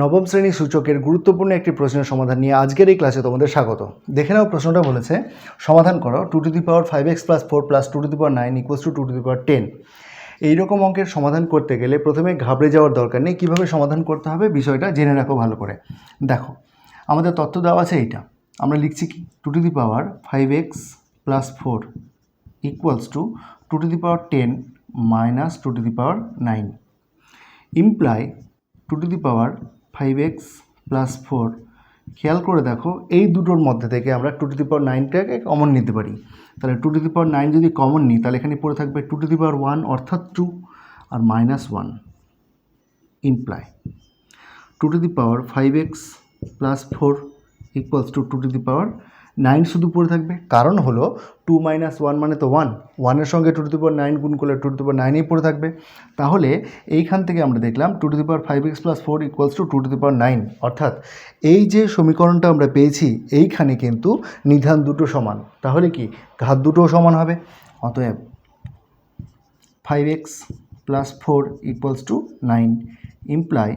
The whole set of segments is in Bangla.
নবম শ্রেণী সূচকের গুরুত্বপূর্ণ একটি প্রশ্নের সমাধান নিয়ে আজকের এই ক্লাসে তোমাদের স্বাগত। দেখে নাও প্রশ্নটা বলেছে সমাধান করো 2^5x + 4 + 2^9 = 2^10। এইরকম অঙ্কের সমাধান করতে গেলে প্রথমে ঘাবড়ে যাওয়ার দরকার নেই, কীভাবে সমাধান করতে হবে বিষয়টা জেনে রাখো ভালো করে। দেখো আমাদের তথ্য দেওয়া আছে এইটা, আমরা লিখছি কি 2^5x + 4 = 2^10 - 2^9 ইমপ্লাই 2^5x + 4। খেয়াল করে দেখো এই দুটোর মধ্যে থেকে আমরা 2^9টাকে কমন নিতে পারি। তাহলে 2^9 যদি কমন নিই তাহলে এখানে পড়ে থাকবে 2^1 অর্থাৎ 2 আর -1 ইমপ্লাই 2^5x + 4 = 2^9 শুধু পড়ে থাকবে, কারণ হলো 2 - 1 মানে তো 1, 1-এর সঙ্গে 2^9 গুণ করলে 2^9ই পড়ে থাকবে। তাহলে এইখান থেকে আমরা দেখলাম 2^5x + 4 = 2^9, অর্থাৎ এই যে সমীকরণটা আমরা পেয়েছি এইখানে কিন্তু নিধান দুটো সমান, তাহলে কি ঘাত দুটোও সমান হবে। অতএব 5x + 4 = 9 ইমপ্লাই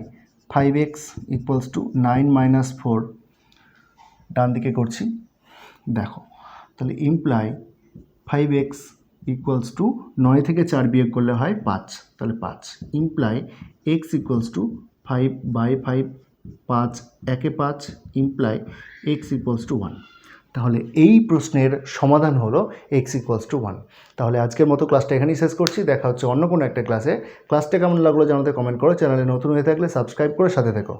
5x = 9 - 4। ডান দিকে করছি দেখো, তাহলে ইমপ্লাই 5x = 9 থেকে 4 বিয়োগ করলে হয় 5, তাহলে 5 ইমপ্লাই x = 5/5, 5 একে 5 ইমপ্লাই x = 1। তাহলে এই প্রশ্নের সমাধান হলো x = 1। তাহলে আজকের মতো ক্লাসটা এখানেই শেষ করছি, দেখা হচ্ছে অন্য কোনো একটা ক্লাসে। ক্লাসটা কেমন লাগলো জানাতে কমেন্ট করো, চ্যানেলে নতুন হয়ে থাকলে সাবস্ক্রাইব করে সাথে থেকো।